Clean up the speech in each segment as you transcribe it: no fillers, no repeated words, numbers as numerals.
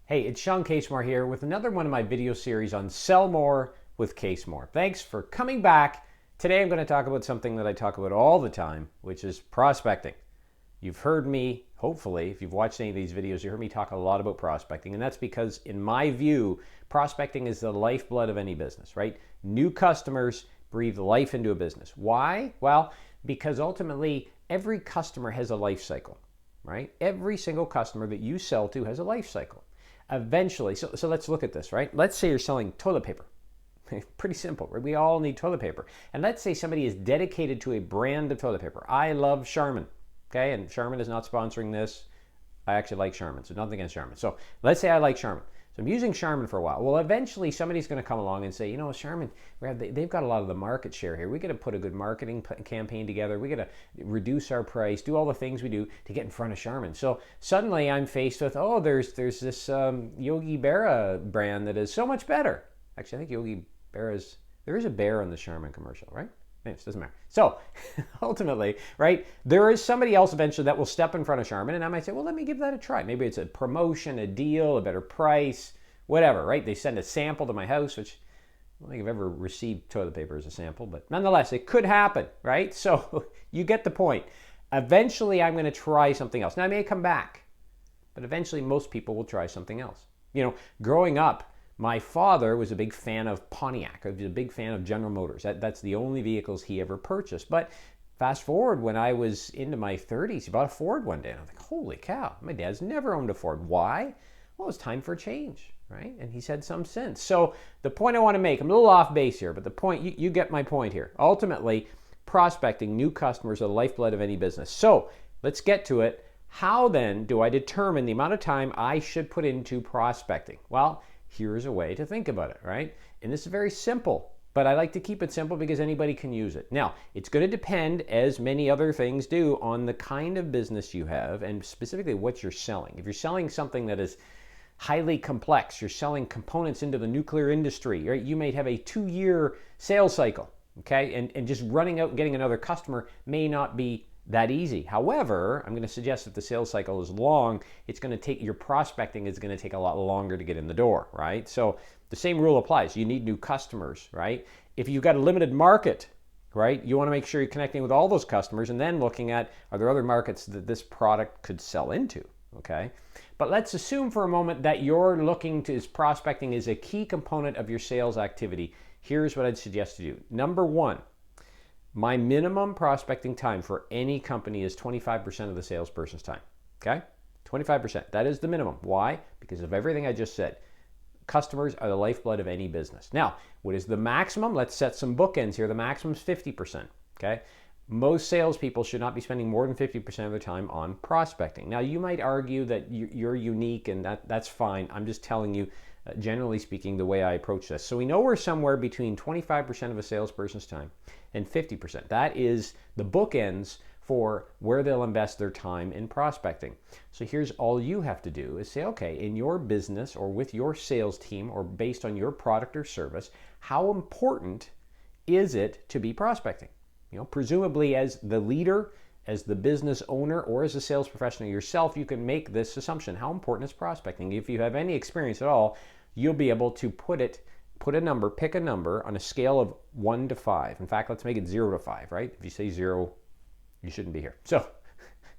Hey, it's Shawn Casemore here with another one of my video series on Sell More with Casemore. Thanks for coming back. Today I'm going to talk about something that I talk about all the time, which is prospecting. You've heard me, hopefully, if you've watched any of these videos, you heard me talk a lot about prospecting, and that's because, in my view, prospecting is the lifeblood of any business, right? New customers breathe life into a business. Why? Well, because ultimately, every customer has a life cycle, right? Every single customer that you sell to has a life cycle. Eventually, so let's look at this, right? Let's say you're selling toilet paper. Pretty simple, right? We all need toilet paper. And let's say somebody is dedicated to a brand of toilet paper. I love Charmin, okay? And Charmin is not sponsoring this. I actually like Charmin, so nothing against Charmin. So let's say I like Charmin. So I'm using Charmin for a while. Well, eventually somebody's going to come along and say, you know, Charmin, they've got a lot of the market share here. We got to put a good marketing campaign together. We got to reduce our price, do all the things we do to get in front of Charmin. So suddenly I'm faced with, there's this Yogi Berra brand that is so much better. Actually, I think Yogi Berra's, there is a bear on the Charmin commercial, right? It doesn't matter. So ultimately, right, there is somebody else eventually that will step in front of Charmin, and I might say, well, let me give that a try. Maybe it's a promotion, a deal, a better price, whatever, right? They send a sample to my house, which I don't think I've ever received toilet paper as a sample, but nonetheless, it could happen, right? So you get the point. Eventually, I'm going to try something else. Now, I may come back, but eventually most people will try something else. You know, growing up, my father was a big fan of Pontiac. He was a big fan of General Motors. That's the only vehicles he ever purchased. But fast forward, when I was into my 30s, he bought a Ford one day. And I was like, holy cow, my dad's never owned a Ford. Why? Well, it's time for a change, right? And he's had some sense. So the point I want to make, I'm a little off base here, but the point, you get my point here. Ultimately, prospecting new customers are the lifeblood of any business. So let's get to it. How then do I determine the amount of time I should put into prospecting? Well, here's a way to think about it, right? And this is very simple, but I like to keep it simple because anybody can use it. Now, it's going to depend, as many other things do, on the kind of business you have and specifically what you're selling. If you're selling something that is highly complex, you're selling components into the nuclear industry, right? You may have a 2-year sales cycle, okay? And just running out and getting another customer may not be that easy. However, I'm going to suggest if the sales cycle is long, it's going to take, your prospecting is going to take a lot longer to get in the door, right? So the same rule applies. You need new customers, right? If you've got a limited market, right, you want to make sure you're connecting with all those customers and then looking at, are there other markets that this product could sell into, okay? But let's assume for a moment that you're looking to, prospecting is a key component of your sales activity. Here's what I'd suggest to do. Number one, my minimum prospecting time for any company is 25% of the salesperson's time, okay? 25%, that is the minimum. Why? Because of everything I just said. Customers are the lifeblood of any business. Now, what is the maximum? Let's set some bookends here. The maximum is 50%, okay? Most salespeople should not be spending more than 50% of their time on prospecting. Now, you might argue that you're unique and that's fine. I'm just telling you, generally speaking, the way I approach this. So we know we're somewhere between 25% of a salesperson's time and 50%. That is the bookends for where they'll invest their time in prospecting. So here's all you have to do is say, okay, in your business or with your sales team or based on your product or service, how important is it to be prospecting? You know, presumably as the leader, as the business owner, or as a sales professional yourself, you can make this assumption. How important is prospecting? If you have any experience at all, you'll be able to pick a number on a scale of 1 to 5. In fact, let's make it 0 to 5, right? If you say 0, you shouldn't be here. So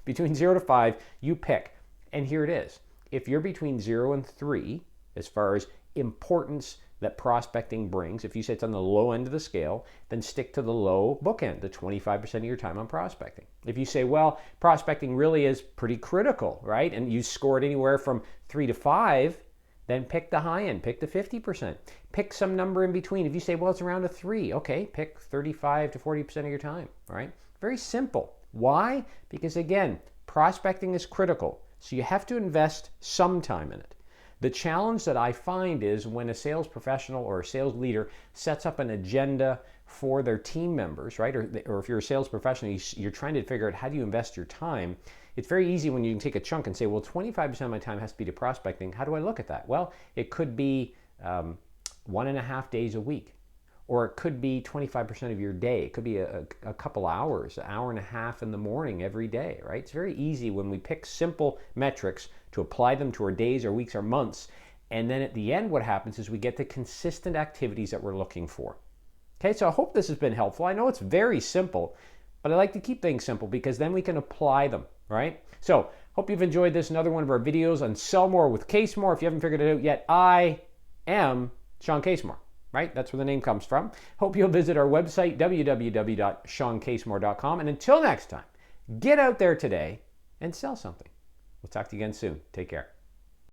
between 0 to 5, you pick. And here it is. If you're between 0 and 3, as far as importance that prospecting brings, if you say it's on the low end of the scale, then stick to the low bookend, the 25% of your time on prospecting. If you say, well, prospecting really is pretty critical, right? And you score it anywhere from 3 to 5, then pick the high end, pick the 50%. Pick some number in between. If you say, well, it's around a 3, okay, pick 35 to 40% of your time, right? Very simple. Why? Because again, prospecting is critical. So you have to invest some time in it. The challenge that I find is when a sales professional or a sales leader sets up an agenda for their team members, right? Or if you're a sales professional, you're trying to figure out how do you invest your time. It's very easy when you can take a chunk and say, well, 25% of my time has to be to prospecting. How do I look at that? Well, it could be 1.5 days a week, or it could be 25% of your day. It could be a couple hours, an hour and a half in the morning every day, right? It's very easy when we pick simple metrics to apply them to our days, our weeks, our months. And then at the end, what happens is we get the consistent activities that we're looking for. Okay, so I hope this has been helpful. I know it's very simple, but I like to keep things simple because then we can apply them, right? So hope you've enjoyed this, another one of our videos on Sell More with Casemore. If you haven't figured it out yet, I am Shawn Casemore, right? That's where the name comes from. Hope you'll visit our website, www.shawncasemore.com. And until next time, get out there today and sell something. We'll talk to you again soon. Take care.